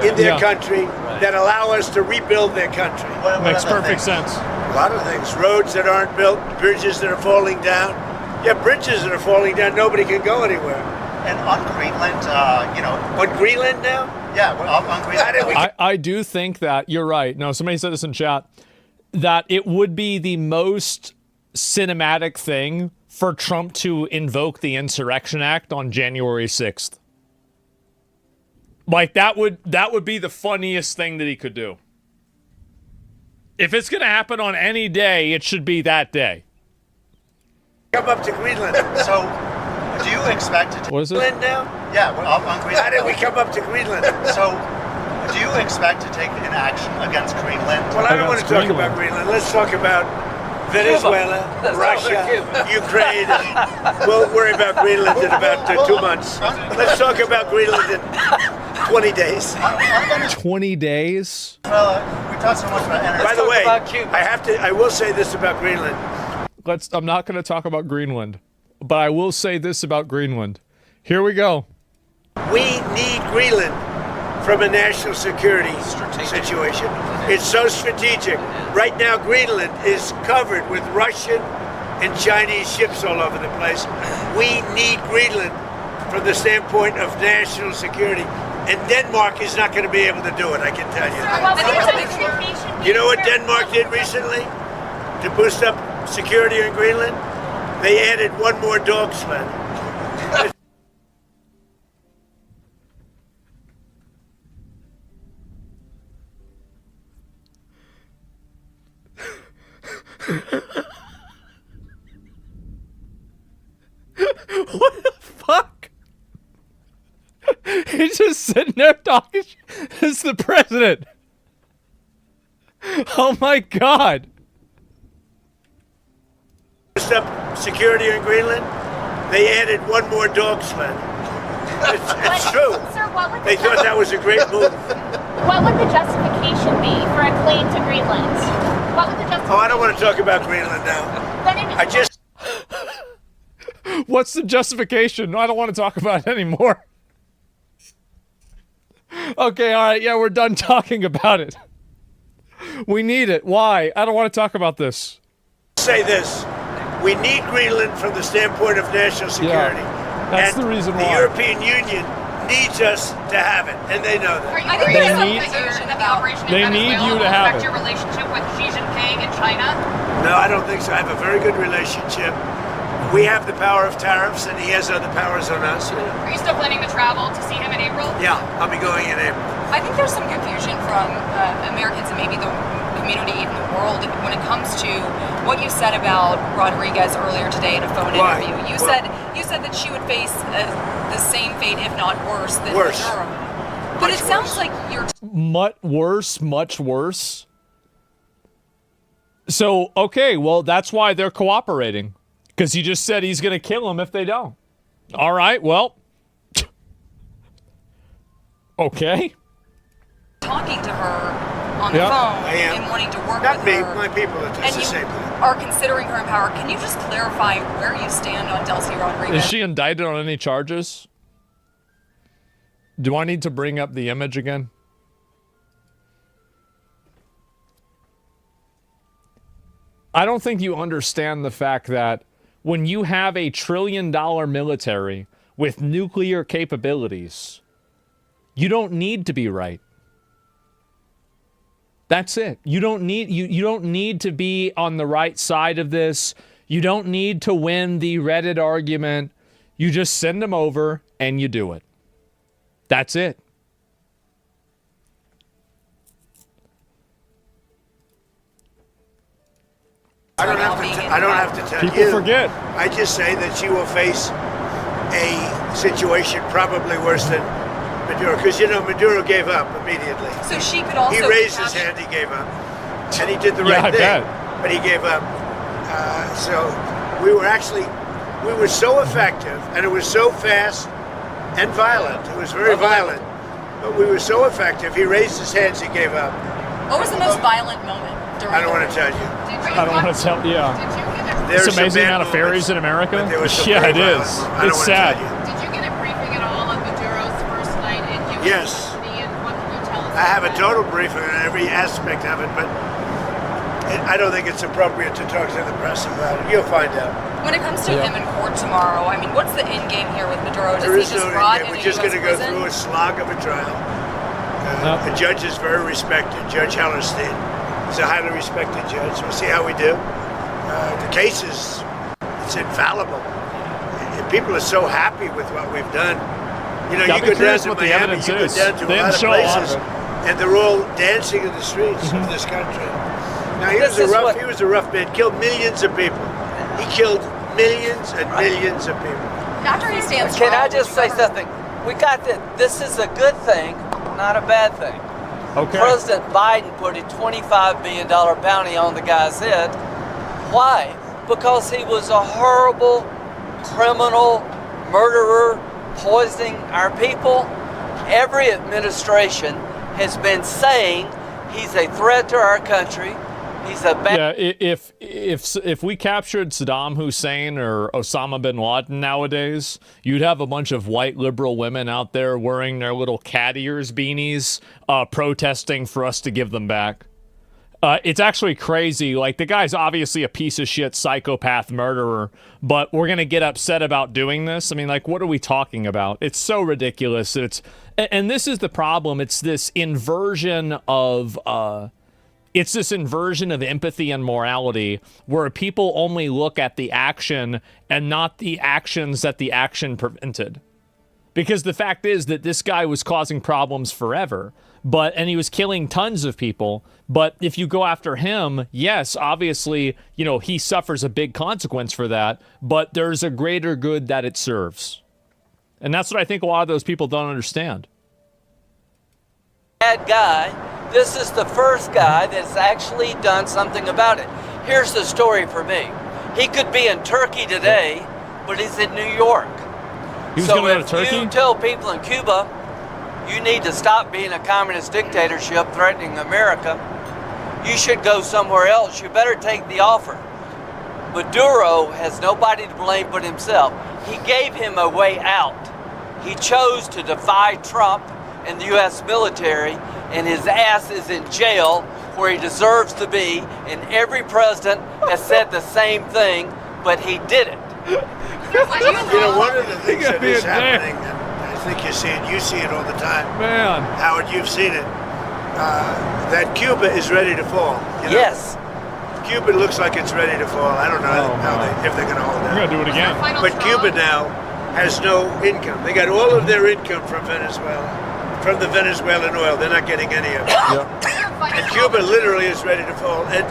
in their country that allow us to rebuild their country. Makes perfect sense. A lot of things. Roads that aren't built, bridges that are falling down. Yeah, bridges that are falling down, nobody can go anywhere. And on Greenland, On Greenland now? Yeah, on Greenland. I do think that, you're right. No, somebody said this in chat, that it would be the most cinematic thing for Trump to invoke the Insurrection Act on January 6th. Like, that would be the funniest thing that he could do. If it's going to happen on any day, it should be that day. Come up to Greenland. So, do you expect to... What is it? Greenland now? Yeah, on Greenland. How did we come up to Greenland? So, do you expect to take an action against Greenland? Well, I don't want to talk about Greenland. Let's talk about Venezuela, Russia, Ukraine. We'll worry about Greenland in about 2 months. Let's talk about Greenland in 20 days. 20 days? Well, we talked so much about energy. By the way, I will say this about Greenland. I'm not going to talk about Greenland, but I will say this about Greenland. Here we go. We need Greenland from a national security situation. It's so strategic. Right now, Greenland is covered with Russian and Chinese ships all over the place. We need Greenland from the standpoint of national security. And Denmark is not going to be able to do it, I can tell you. You know what Denmark did recently to boost up security in Greenland? They added one more dog sled. What the fuck? He's just sitting there talking. It's the president. Oh my God. Boost up security in Greenland? They added one more dog sled. It's true. Sir, they thought that was a great move. What would the justification be for a claim to Greenland? What would the justification? Oh, I don't want to talk about Greenland now. I just... What's the justification? I don't want to talk about it anymore. Okay, all right, yeah, we're done talking about it. We need it. Why? I don't want to talk about this. Say this. We need Greenland from the standpoint of national security. Yeah, that's and the reason why. The European Union needs us to have it, and they know that. I think there's some confusion that the operation in Venezuela will affect your relationship with Xi Jinping and China. No, I don't think so. I have a very good relationship. We have the power of tariffs, and he has other powers on us. Are you still planning to travel to see him in April? Yeah, I'll be going in April. I think there's some confusion from Americans and maybe the community, even the world, when it comes to what you said about Rodriguez earlier today in a phone interview. You said that she would face the same fate, if not worse, than Maduro. But it sounds like you're much worse. So, okay, well, that's why they're cooperating. Because he just said he's going to kill them if they don't. All right, well. Okay. Talking to her on the phone and wanting to work with her. My people are just the same thing. Are considering her in power. Can you just clarify where you stand on Delcy Rodriguez? Is she indicted on any charges? Do I need to bring up the image again? I don't think you understand the fact that when you have a $1 trillion military with nuclear capabilities, you don't need to be right. That's it. You don't need to be on the right side of this. You don't need to win the Reddit argument. You just send them over and you do it. That's it. I don't have to tell People you. forget. I just say that she will face a situation probably worse than Maduro, because Maduro gave up immediately. So she could also. He raised his hand, he gave up, and he did the right thing. But he gave up. So we were so effective, and it was so fast and violent. It was very violent, but we were so effective. He raised his hands, he gave up. What was the most violent moment? I don't want to tell you. I don't want to tell. Yeah. It's amazing amount of ferries in America. Yeah, it is. It's sad. Did you get a briefing at all on Maduro's first night in U.S. Yes. custody, and what can you tell us? I have a total briefing on every aspect of it, but I don't think it's appropriate to talk to the press about it. You'll find out. When it comes to him in court tomorrow, I mean, what's the end game here with Maduro? There is no end game. We're just going to go through a slog of a trial. The judge is very respected, Judge Hellerstein. He's a highly respected judge. We'll see how we do. The case it's infallible. People are so happy with what we've done. You know, you go down to Miami, you go down to a lot of places, and they're all dancing in the streets of this country. Now, he was a rough man. Killed millions of people. He killed millions and millions of people. After he stands Can I just say something? We got that. This is a good thing, not a bad thing. Okay. President Biden put a $25 billion bounty on the guy's head. Why? Because he was a horrible criminal, murderer, poisoning our people. Every administration has been saying he's a threat to our country. He's a bad. Yeah, if we captured Saddam Hussein or Osama bin Laden nowadays, you'd have a bunch of white liberal women out there wearing their little cat ears beanies, protesting for us to give them back. It's actually crazy. Like, the guy's obviously a piece of shit psychopath murderer, but we're gonna get upset about doing this. I mean, like, what are we talking about? It's so ridiculous. And this is the problem. It's this inversion of empathy and morality, where people only look at the action and not the actions that the action prevented. Because the fact is that this guy was causing problems forever, and he was killing tons of people. But if you go after him, yes, obviously, he suffers a big consequence for that, but there's a greater good that it serves. And that's what I think a lot of those people don't understand. Bad guy. This is the first guy that's actually done something about it. Here's the story for me. He could be in Turkey today, but he's in New York. So if you tell people in Cuba, you need to stop being a communist dictatorship threatening America, you should go somewhere else. You better take the offer. Maduro has nobody to blame but himself. He gave him a way out. He chose to defy Trump and the U.S. military, and his ass is in jail where he deserves to be, and every president has said the same thing, but he did it. One of the things that is happening, and I think you see it all the time. Man. Howard, you've seen it. That Cuba is ready to fall. Yes. Cuba looks like it's ready to fall. I don't know if they're going to hold out. We're going to do it again. But Cuba now has no income. They got all of their income from Venezuela, from the Venezuelan oil. They're not getting any of it. And Cuba literally is ready to fall. And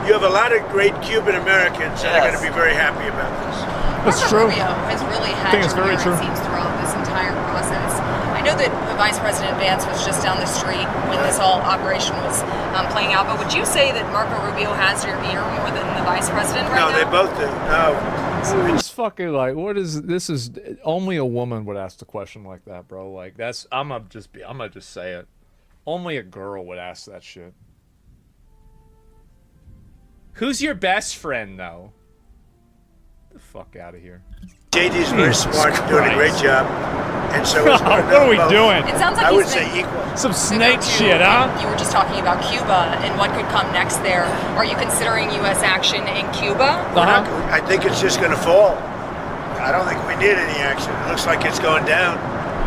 you have a lot of great Cuban Americans that are going to be very happy about this. That's true. Rubio has really had to wear, it seems, throughout this entire process. I know that Vice President Vance was just down the street when this whole operation was playing out, but would you say that Marco Rubio has your ear more than the Vice President right now? No, they both do. No. It's fucking like, this is only a woman would ask a question like that, bro. Like, I'm gonna just say it. Only a girl would ask that shit. Who's your best friend, though? Get the fuck out of here. JD's very smart, doing a great job. And so is what are we doing? It sounds like I would say equal. Some snake shit, huh? You were just talking about Cuba and what could come next there. Are you considering U.S. action in Cuba? I think it's just going to fall. I don't think we need any action. It looks like it's going down.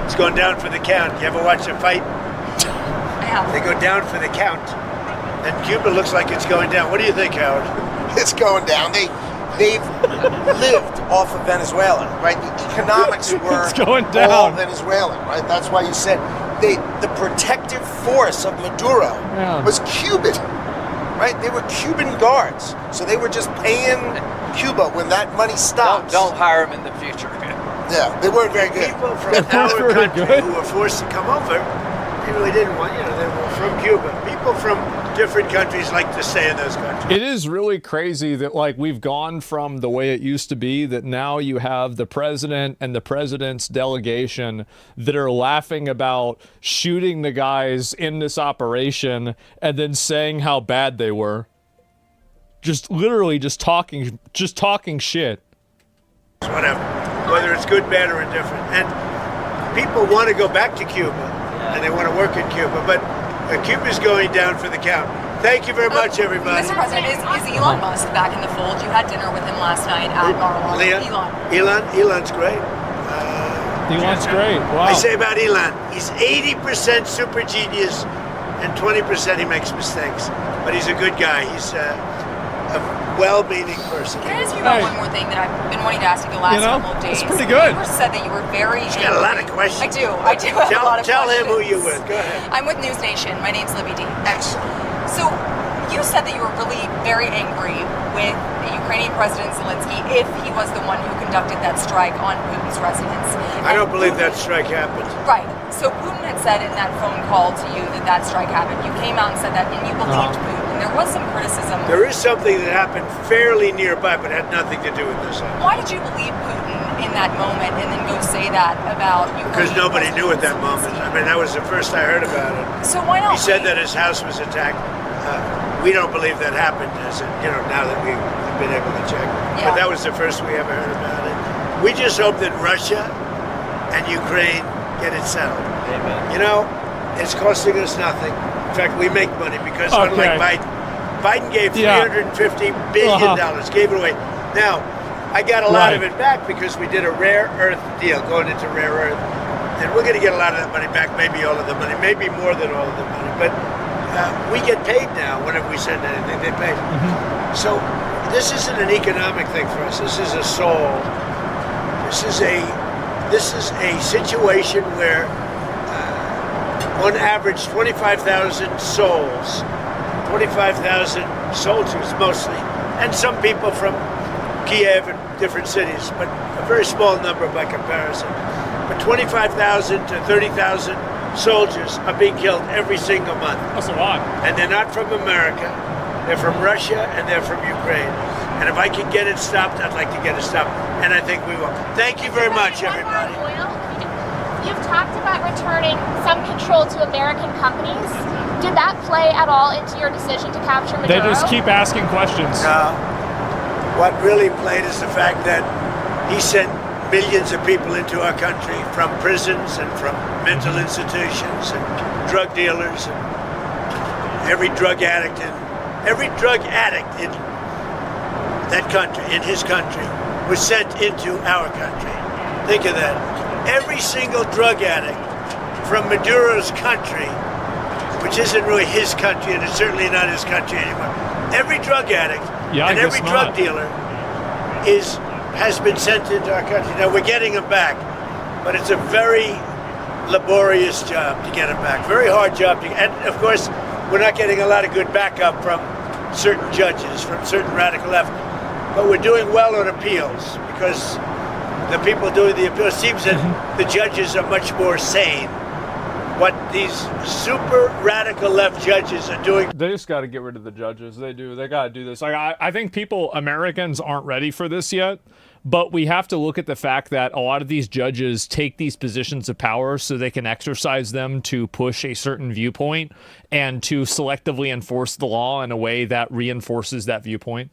It's going down for the count. You ever watch a fight? I have. They go down for the count. And Cuba looks like it's going down. What do you think, Howard? It's going down. they've lived off of Venezuela, right? The economics were It's going down. all Venezuelan, right? That's why you said the protective force of Maduro was Cuban, right? They were Cuban guards, so they were just paying Cuba when that money stops. Don't hire them in the future. Yeah, they weren't very good. People from our country who were forced to come over, they really didn't want, they were from Cuba. People from different countries like to stay in those countries. It is really crazy that like we've gone from the way it used to be that now you have the president and the president's delegation that are laughing about shooting the guys in this operation and then saying how bad they were. Just literally just talking shit. Whatever, whether it's good, bad, or indifferent. And people want to go back to Cuba and they want to work in Cuba, but Cuba's going down for the count. Thank you very much, everybody. Mr. President, is Elon Musk back in the fold? You had dinner with him last night at Mar-a-Lago. Elon's great. Elon's great. Wow. I say about Elon, he's 80% super genius and 20% he makes mistakes. But he's a good guy. He's a well-meaning person. Can I ask you about one more thing that I've been wanting to ask you the last couple of days? It's pretty good. You said that you were very He's got a lot of questions. I do have a lot of questions. Tell him who you're with. Go ahead. I'm with News Nation. My name's Libby D. So you said that you were really very angry with the Ukrainian President Zelensky if he was the one who conducted that strike on Putin's residence. I don't believe that strike happened. Right. So Putin had said in that phone call to you that strike happened. You came out and said that, and you believed Putin. There was some criticism. There is something that happened fairly nearby, but had nothing to do with this. Why did you believe Putin in that moment and then go say that about Ukraine? Because nobody knew at that moment. I mean, that was the first I heard about it. So why not? He said that his house was attacked. We don't believe that happened, now that we've been able to check. Yeah. But that was the first we ever heard about it. We just hope that Russia and Ukraine get it settled. Amen. It's costing us nothing. In fact, we make money because unlike Biden gave $350 billion, gave it away. Now, I got a lot of it back because we did a rare earth deal, going into rare earth. And we're going to get a lot of that money back, maybe all of the money, maybe more than all of the money. But we get paid now whenever we send anything, they pay. So this isn't an economic thing for us. This is a soul. This is a situation where on average 25,000 souls, 25,000 soldiers mostly, and some people from Kiev and different cities, but a very small number by comparison. But 25,000 to 30,000 soldiers are being killed every single month. That's a lot. And they're not from America, they're from Russia, and they're from Ukraine. And if I can get it stopped, I'd like to get it stopped. And I think we will. Thank you very much, everybody. You've talked about returning some control to American companies. Did that play at all into your decision to capture Maduro? They just keep asking questions. No. What really played is the fact that he sent millions of people into our country from prisons and from mental institutions and drug dealers and every drug addict in that country, in his country, was sent into our country. Think of that. Every single drug addict from Maduro's country, which isn't really his country and it's certainly not his country anymore. Every drug addict and every drug dealer has been sent into our country. Now we're getting them back, but it's a very laborious job to get them back. Very hard job to get. And of course, we're not getting a lot of good backup from certain judges, from certain radical left. But we're doing well on appeals because the people doing the appeals, seems that the judges are much more sane. What these super radical left judges are doing. They just got to get rid of the judges. They do. They got to do this. Like I think Americans aren't ready for this yet. But we have to look at the fact that a lot of these judges take these positions of power so they can exercise them to push a certain viewpoint and to selectively enforce the law in a way that reinforces that viewpoint.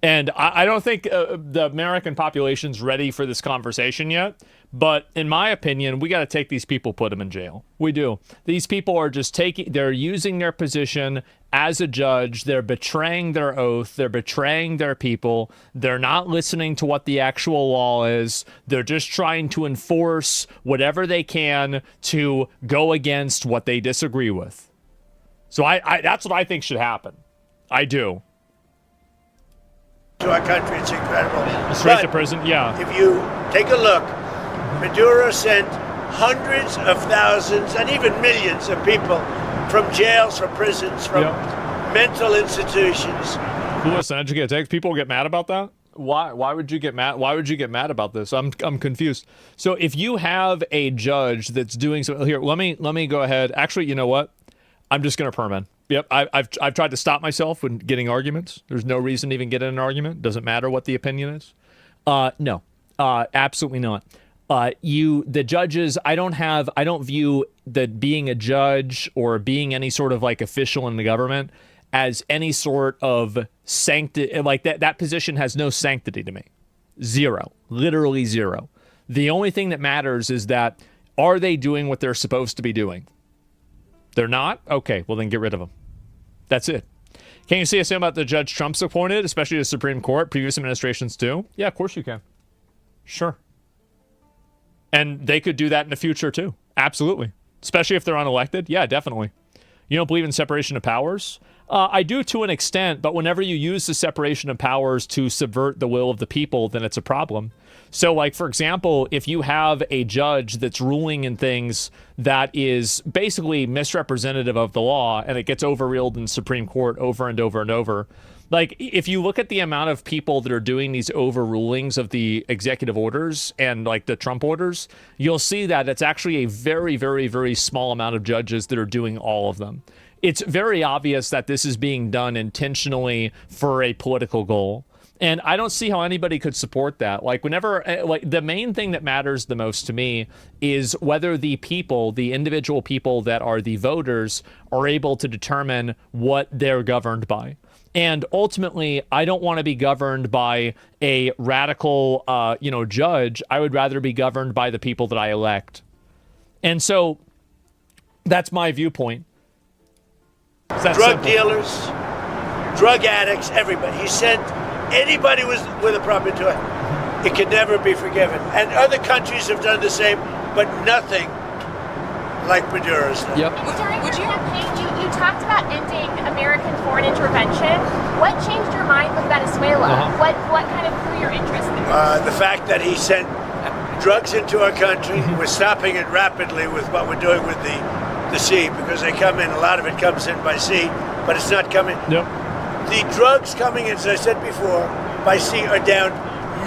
And I don't think the American population's ready for this conversation yet. But in my opinion, we got to take these people, put them in jail. We do. These people are just they're using their position as a judge. They're betraying their oath. They're betraying their people. They're not listening to what the actual law is. They're just trying to enforce whatever they can to go against what they disagree with. So I that's what I think should happen. I do. to our country. It's incredible. Straight to But prison, yeah. if you take a look, Maduro sent hundreds of thousands and even millions of people from jails, from prisons, from mental institutions. Listen, educated takes. People get mad about that. Why would you get mad? Why would you get mad about this? I'm confused. So if you have a judge that's doing so here, let me go ahead. Actually, you know what? I'm just gonna permit. Yep, I've tried to stop myself when getting arguments. There's no reason to even get in an argument. Doesn't matter what the opinion is. No, absolutely not. The judges, I don't view that being a judge or being any sort of like official in the government as any sort of sanctity. Like that position has no sanctity to me. Zero, literally zero. The only thing that matters is that, are they doing what they're supposed to be doing? They're not? Okay, well then get rid of them. That's it. Can you say something about the Judge Trump's appointed, especially the Supreme Court, previous administrations too? Yeah, of course you can. Sure. And they could do that in the future too. Absolutely. Especially if they're unelected. Yeah, definitely. You don't believe in separation of powers? I do to an extent, but whenever you use the separation of powers to subvert the will of the people, then it's a problem. So, like, for example, if you have a judge that's ruling in things that is basically misrepresentative of the law and it gets overruled in the Supreme Court over and over and over, like, if you look at the amount of people that are doing these overrulings of the executive orders and, like, the Trump orders, you'll see that it's actually a very, very, very small amount of judges that are doing all of them. It's very obvious that this is being done intentionally for a political goal. And I don't see how anybody could support that. Like, whenever, like, the main thing that matters the most to me is whether the people, the individual people that are the voters, are able to determine what they're governed by. And ultimately, I don't want to be governed by a radical, judge. I would rather be governed by the people that I elect. And so that's my viewpoint. Drug dealers, drug addicts, everybody. He sent anybody with a problem into it. It can never be forgiven. And other countries have done the same, but nothing like Maduro's done. Yep. During your campaign, you talked about ending American foreign intervention. What changed your mind with Venezuela? What kind of grew your interest there? The fact that he sent drugs into our country. We're stopping it rapidly with what we're doing with the sea, because they come in, a lot of it comes in by sea, but it's not coming. Yep. The drugs coming in, as I said before, by sea are down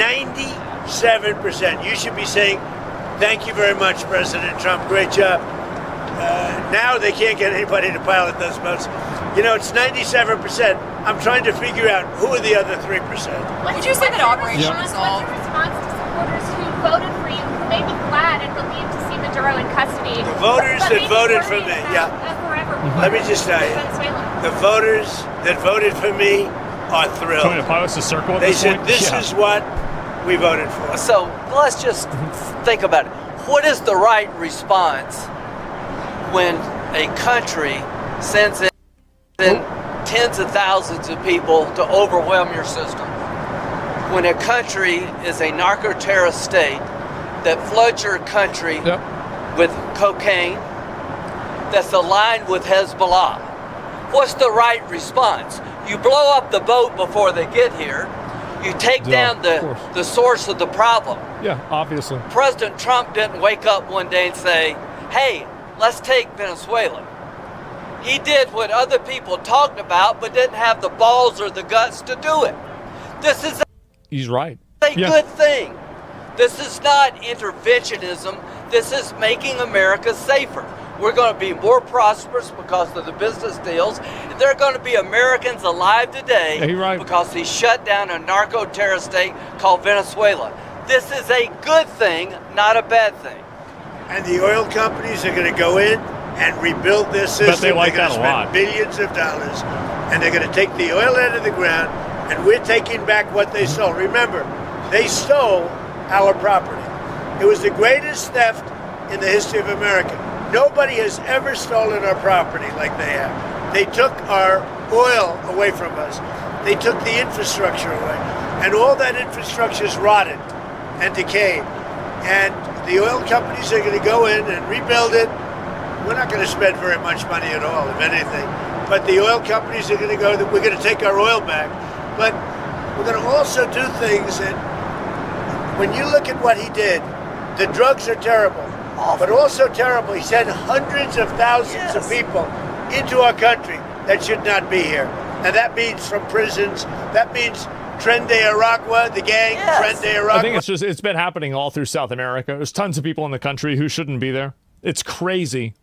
97%. You should be saying, thank you very much, President Trump, great job. Now they can't get anybody to pilot those boats. You know, it's 97%. I'm trying to figure out who are the other 3%. Would you say that Operation What's Resolve? your response to supporters who voted for you, who may be glad and relieved to see Maduro in custody? The voters that voted for me, Let me just tell you, the voters that voted for me are thrilled. Can we pilot the circle at They this said, point? this is what we voted for. So let's just think about it. What is the right response when a country sends in tens of thousands of people to overwhelm your system? When a country is a narco-terrorist state that floods your country with cocaine, that's aligned with Hezbollah, what's the right response? You blow up the boat before they get here. You take down the source of the problem. Yeah, obviously. President Trump didn't wake up one day and say, hey, let's take Venezuela. He did what other people talked about, but didn't have the balls or the guts to do it. This is He's right. a good thing. This is not interventionism. This is making America safer. We're going to be more prosperous because of the business deals. There are going to be Americans alive today because he shut down a narco-terrorist state called Venezuela. This is a good thing, not a bad thing. And the oil companies are going to go in and rebuild their system. But they like they're that going to a lot. spend billions of dollars, and they're going to take the oil out of the ground, and we're taking back what they stole. Remember, they stole our property. It was the greatest theft in the history of America. Nobody has ever stolen our property like they have. They took our oil away from us. They took the infrastructure away. And all that infrastructure is rotted and decayed. And the oil companies are going to go in and rebuild it. We're not going to spend very much money at all, if anything. But the oil companies are going to go, we're going to take our oil back. But We're going to also do things that, when you look at what he did, the drugs are terrible, but also terrible. He sent hundreds of thousands of people into our country that should not be here. And that means from prisons, that means Tren de Aragua, the gang, Tren de Aragua. I think it's been happening all through South America. There's tons of people in the country who shouldn't be there. It's crazy.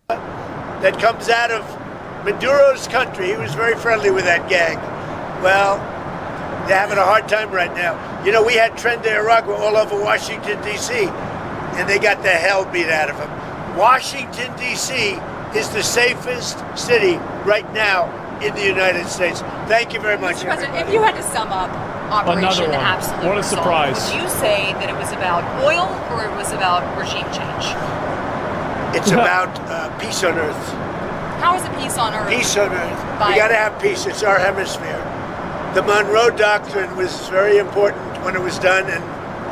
That comes out of Maduro's country. He was very friendly with that gang. Well, they're having a hard time right now. You know, we had Tren de Aragua all over Washington, D.C., and they got the hell beat out of them. Washington, D.C. is the safest city right now in the United States. Thank you very much, Mr. President, everybody. if you had to sum up Operation Another one. Absolute What a Resolve, surprise. would you say that it was about oil or it was about regime change? It's about peace on earth. How is it peace on earth? Peace on earth. By- We got to have peace. It's our hemisphere. The Monroe Doctrine was very important when it was done, and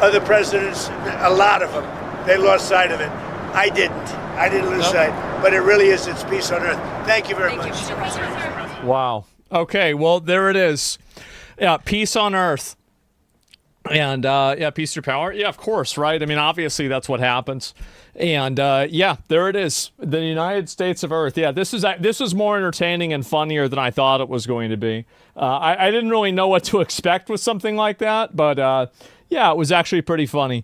other presidents, a lot of them, they lost sight of it. I didn't lose sight. But it really is, it's peace on earth. Thank you very much. Mr. President. Wow. Okay, well, there it is. Yeah, peace on earth. And, peace through power. Yeah, of course, right? I mean, obviously, that's what happens. And, there it is. The United States of Earth. Yeah, this was more entertaining and funnier than I thought it was going to be. I didn't really know what to expect with something like that, but, it was actually pretty funny.